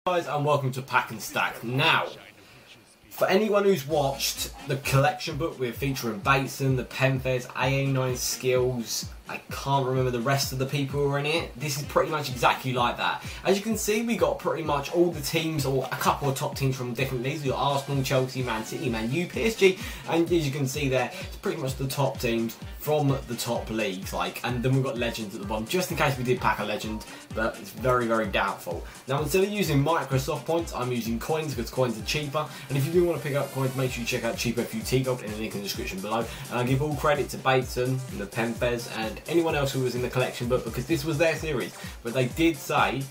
Guys, and welcome to Pack and Stack. Now, for anyone who's watched the collection book with featuring Bateson, the Penfez, AA9 skills, I can't remember the rest of the people who are in it. This is pretty much exactly like that. As you can see, we got pretty much all the teams, or a couple of top teams from different leagues. We got Arsenal, Chelsea, Man City, Man U, PSG, and as you can see there, it's pretty much the top teams from the top leagues. And then we've got legends at the bottom, just in case we did pack a legend, but it's very, very doubtful. Now, instead of using Microsoft points, I'm using coins because coins are cheaper. And if you do want to pick up coins, make sure you check out Cheaper FUT Gold in the link in the description below. And I give all credit to Bateson, the Penfez, and anyone else who was in the collection book because this was their series. But they did say,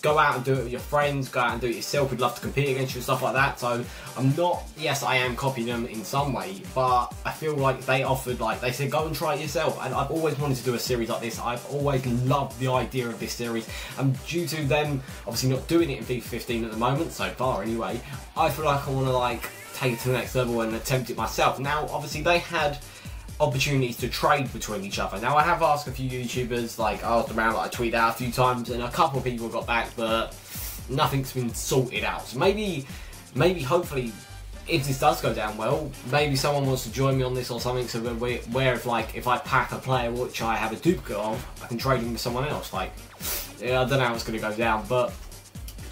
go out and do it with your friends, go out and do it yourself. We'd love to compete against you and stuff like that. So I'm not, yes, I am copying them in some way, but I feel like they offered, they said, go and try it yourself. And I've always wanted to do a series like this. I've always loved the idea of this series. And due to them obviously not doing it in FIFA 15 at the moment, so far anyway, I feel like I want to take it to the next level and attempt it myself. Now, obviously they had opportunities to trade between each other. Now, I have asked a few YouTubers, I asked around, I tweeted out a few times, and a couple of people got back, but nothing's been sorted out. So maybe, hopefully, if this does go down well, maybe someone wants to join me on this or something, so where if I pack a player which I have a duplicate of, I can trade him with someone else. Yeah, I don't know how it's going to go down, but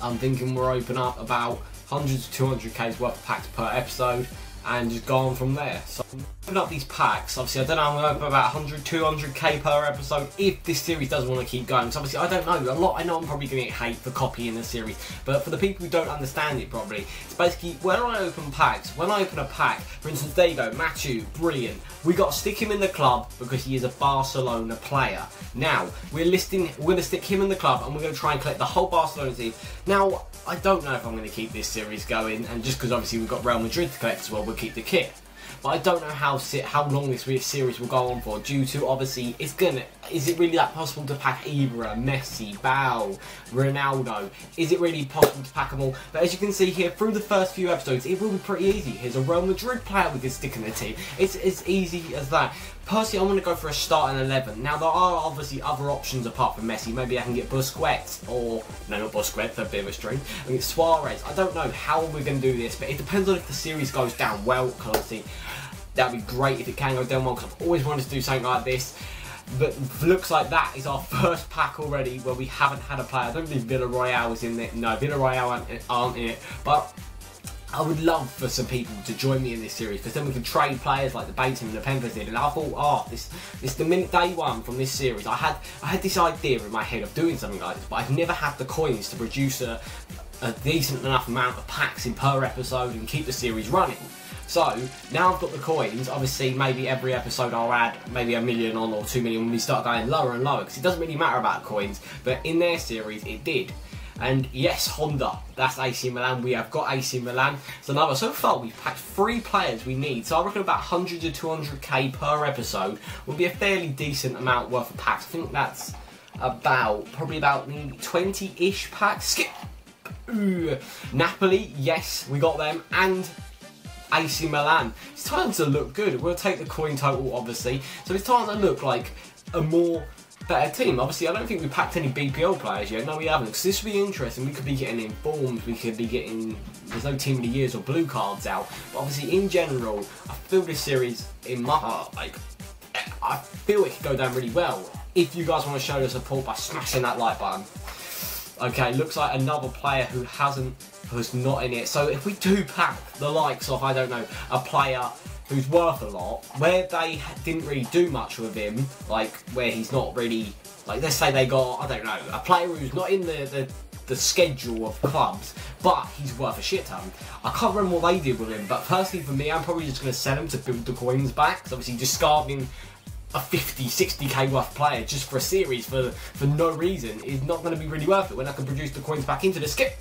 I'm thinking we'll open up about 100 to 200k's worth of packs per episode, and just go on from there. So open up these packs. Obviously, I don't know, I'm going to open about 100, 200k per episode if this series does want to keep going. So obviously, I don't know. I know I'm probably going to get hate for copying the series, but for the people who don't understand it properly, it's basically when I open packs, when I open a pack, for instance, there you go, Matthew, brilliant. We got to stick him in the club because he is a Barcelona player. Now, we're going to stick him in the club and we're going to try and collect the whole Barcelona team. Now, I don't know if I'm going to keep this series going, and just because obviously we've got Real Madrid to collect as well, we'll keep the kit. But I don't know how long this series will go on for, due to obviously is it really that possible to pack Ibra, Messi, Bale, Ronaldo? Is it really possible to pack them all? But as you can see here, through the first few episodes, it will be pretty easy. Here's a Real Madrid player we can stick in the team. It's as easy as that. Personally, I want to go for a starting 11. Now, there are obviously other options apart from Messi. Maybe I can get Busquets, or, no, not Busquets, they're a bit of a string. I can get Suarez. I don't know how we're going to do this, but it depends on if the series goes down well, because obviously, that'd be great if it can go down well, because I've always wanted to do something like this. But looks like that is our first pack already where we haven't had a player. I don't think Villarreal is in there. No, Villarreal aren't in it, but I would love for some people to join me in this series, because then we can trade players like the Bateson and the Penfez did. And I thought, this the minute day one from this series, I had this idea in my head of doing something like this, but I've never had the coins to produce a decent enough amount of packs in per episode and keep the series running. So, now I've got the coins, obviously maybe every episode I'll add maybe 1 million on or 2 million when we start going lower and lower, because it doesn't really matter about coins, but in their series it did. And yes, Honda, that's AC Milan. We have got AC Milan. So far we've packed 3 players we need. So I reckon about 100 to 200k per episode will be a fairly decent amount worth of packs. I think that's probably about 20-ish packs. Skip! Napoli, yes, we got them. And AC Milan. It's time to look good. We'll take the coin total, obviously. So it's time to look like a better team. Obviously, I don't think we packed any BPL players yet. No, we haven't. Because this would be interesting. We could be getting informed. We could be getting, there's no team of the years or blue cards out. But obviously, in general, I feel this series in my heart, I feel it could go down really well. If you guys want to show your support by smashing that like button. Okay, looks like another player who's not in it. So if we do pack the likes of, I don't know, a player who's worth a lot, where they didn't really do much with him, where he's not really, let's say they got, I don't know, a player who's not in the schedule of clubs, but he's worth a shit ton. I can't remember what they did with him, but personally for me, I'm probably just going to sell him to build the coins back, because obviously discarding a 50, 60k worth player just for a series for no reason is not going to be really worth it when I can produce the coins back into the skip.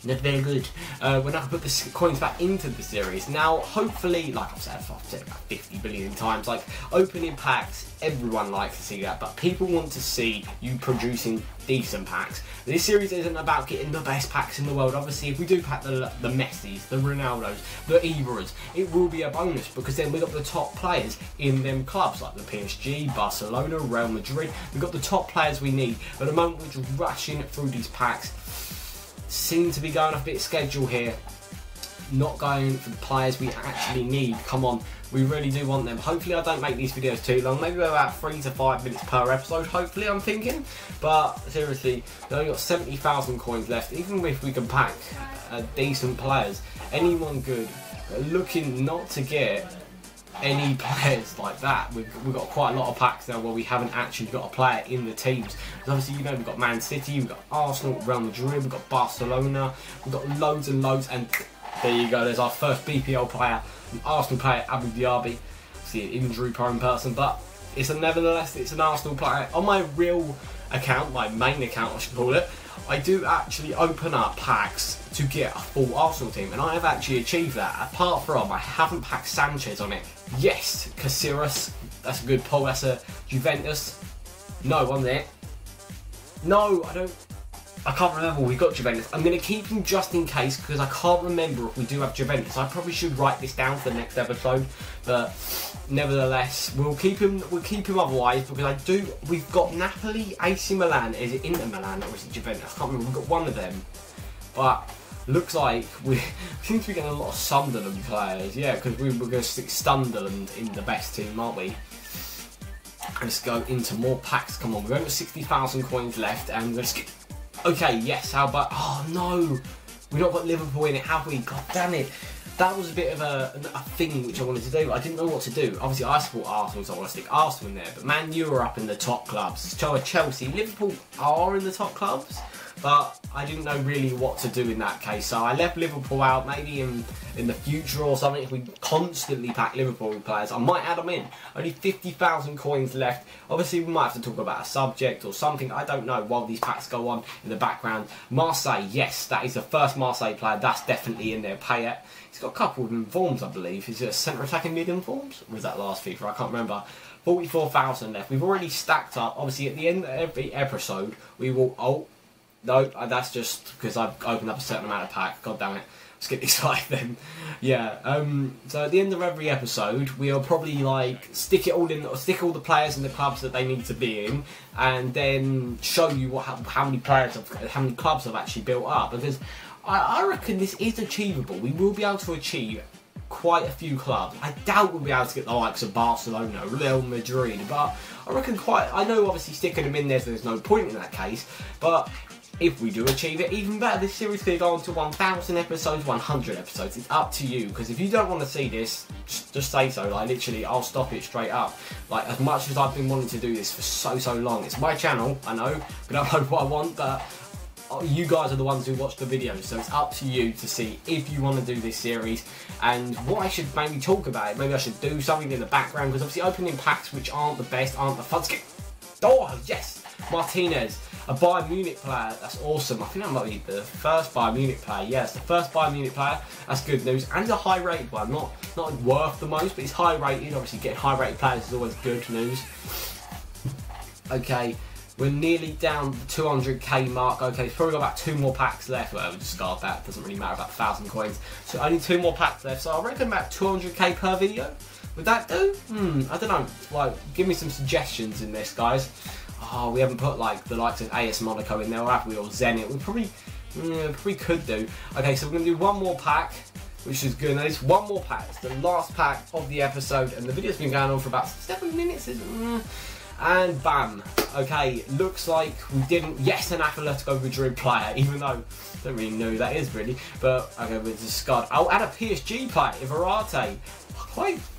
Not very good. When I can put the coins back into the series. Now, hopefully, like I've said about 50 billion times, opening packs, everyone likes to see that, but people want to see you producing decent packs. This series isn't about getting the best packs in the world. Obviously, if we do pack the Messis, the Ronaldos, the Ibras, it will be a bonus, because then we've got the top players in them clubs, like the PSG, Barcelona, Real Madrid. We've got the top players we need. But at the moment, we're just rushing through these packs. seem to be going off a bit of schedule here. Not going for the players we actually need. Come on, we really do want them. Hopefully I don't make these videos too long, maybe about 3 to 5 minutes per episode, hopefully, I'm thinking. But seriously, we've only got 70,000 coins left. Even if we can pack decent players, anyone good, looking not to get any players like that. We've got quite a lot of packs now where we haven't actually got a player in the teams. Because obviously, you know, we've got Man City, we've got Arsenal, Real Madrid, we've got Barcelona, we've got loads and loads, and there you go, there's our first BPL player, an Arsenal player, Abu Dhabi. See, an injury-prone person, but nevertheless, it's an Arsenal player. On my real account, my main account, I should call it, I do actually open up packs to get a full Arsenal team, and I have actually achieved that. Apart from, I haven't packed Sanchez on it. Yes, Casillas, that's a good pull. That's a Juventus. No, wasn't it? No, I can't remember. We got Juventus. I'm going to keep him just in case because I can't remember if we do have Juventus. I probably should write this down for the next episode, but nevertheless, we'll keep him. We'll keep him otherwise because we've got Napoli, AC Milan. Is it Inter Milan or is it Juventus? I can't remember. We've got one of them, but looks like we seem to be getting a lot of Sunderland players. Yeah, because we're going to stick Sunderland in the best team, aren't we? Let's go into more packs. Come on, we've only got 60,000 coins left, and let's get. Okay, yes, how about... Oh, no! We've not got Liverpool in it, have we? God damn it. That was a bit of a thing which I wanted to do. I didn't know what to do. Obviously, I support Arsenal, so I want to stick Arsenal in there. But Man U are up in the top clubs. So are Chelsea. Liverpool are in the top clubs. But I didn't know really what to do in that case. So I left Liverpool out. Maybe in the future or something, if we constantly pack Liverpool players, I might add them in. Only 50,000 coins left. Obviously, we might have to talk about a subject or something. I don't know while these packs go on in the background. Marseille, yes, that is the first Marseille player. That's definitely in there. Payet. He's got a couple of informs, I believe. Is it a centre attacking mid informs? Or was that last FIFA? I can't remember. 44,000 left. We've already stacked up. Obviously, at the end of every episode, we will... Oh, no, that's just because I've opened up a certain amount of pack. God damn it. Let's get this right then. Yeah, so at the end of every episode, we'll probably like stick all the players in the clubs that they need to be in, and then show you how many clubs I've actually built up. Because I reckon this is achievable. We will be able to achieve quite a few clubs. I doubt we'll be able to get the likes of Barcelona, Real Madrid, but I reckon I know obviously sticking them in there's no point in that case, but if we do achieve it, even better. This series could go on to 1,000 episodes, 100 episodes. It's up to you, because if you don't want to see this, just say so. Like, literally, I'll stop it straight up. Like, as much as I've been wanting to do this for so long. It's my channel, I know. I can upload what I want, but you guys are the ones who watch the videos, so it's up to you to see if you want to do this series and what I should maybe talk about. Maybe I should do something in the background, because obviously opening packs which aren't the best, aren't the fun. Oh, yes! Martinez. A Bayern Munich player, that's awesome. I think that might be the first Bayern Munich player. Yes, the first Bayern Munich player. That's good news. And a high rated one. Not worth the most, but it's high rated. Obviously, getting high rated players is always good news. Okay, we're nearly down the 200k mark. Okay, it's probably got about 2 more packs left. Well, we'll discard that. Doesn't really matter, about 1,000 coins. So only 2 more packs left. So I reckon about 200k per video. Would that do? I don't know. Like, give me some suggestions in this, guys. Oh, we haven't put like the likes of AS Monaco in there, or have we, or Zenit? We probably could do. Okay, so we're going to do one more pack, which is good. Now, it's one more pack. It's the last pack of the episode, and the video's been going on for about 7 minutes. And bam. Okay, looks like we didn't. Yes, an Atletico Madrid player, even though I don't really know who that is really. But okay, we'll discard. I'll add a PSG player, Ivarate.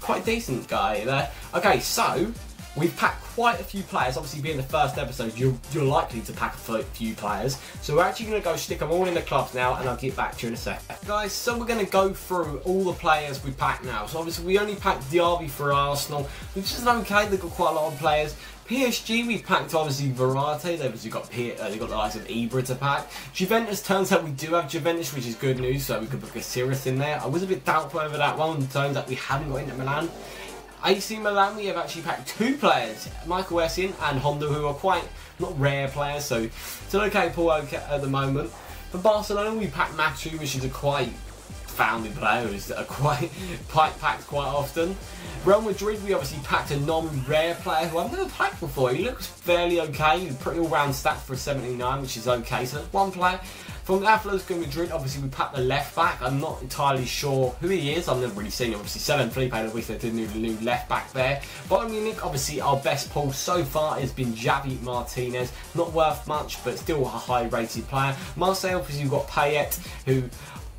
Quite decent guy there. Okay, so we've packed quite a few players. Obviously, being the first episode, you're likely to pack a few players. So we're actually going to go stick them all in the clubs now, and I'll get back to you in a sec. Guys, so we're going to go through all the players we packed now. So obviously, we only packed Diaby for Arsenal, which is okay. They've got quite a lot of players. PSG, we've packed obviously Verratti. They've obviously got the likes of Ibra to pack. Juventus, turns out we do have Juventus, which is good news. So we could put Casillas in there. I was a bit doubtful over that one. Turns out we haven't got Inter Milan. AC Milan, we have actually packed 2 players, Michael Essien and Honda, who are quite not rare players, so it's an okay pull at the moment. For Barcelona, we packed Matu, which is a quite founding player who's packed quite often. Real Madrid, we obviously packed a non-rare player who I've never packed before. He looks fairly okay, pretty all-round stats for a 79, which is okay, so that's one player. From Atletico Madrid, obviously we packed the left back. I'm not entirely sure who he is. I've never really seen him. Obviously, selling Felipe, obviously they did a new left back there. Bayern Munich, obviously our best pull so far has been Javi Martinez. Not worth much, but still a high-rated player. Marseille, obviously you've got Payet, who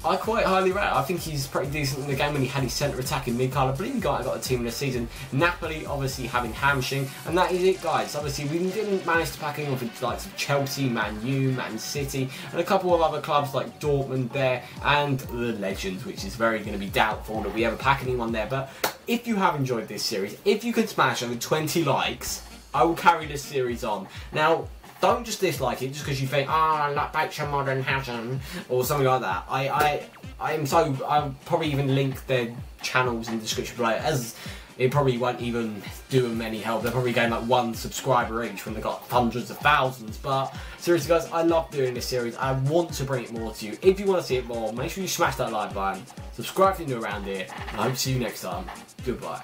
I quite highly rate. I think he's pretty decent in the game when he had his centre attacking mid-card. I believe he got a team this season. Napoli obviously having hamstring, and that is it, guys. Obviously we didn't manage to pack in with the likes of Chelsea, Man U, Man City, and a couple of other clubs like Dortmund there, and the Legends, which is very going to be doubtful that we ever pack anyone there. But if you have enjoyed this series, if you can smash over 20 likes, I will carry this series on. Now, don't just dislike it just because you think, I like Baker Modern Hassan or something like that. I'll probably even link their channels in the description below, as it probably won't even do them any help. They're probably getting like 1 subscriber each when they've got hundreds of thousands. But seriously, guys, I love doing this series. I want to bring it more to you. If you want to see it more, make sure you smash that like button, subscribe if you're new around here, and I hope to see you next time. Goodbye.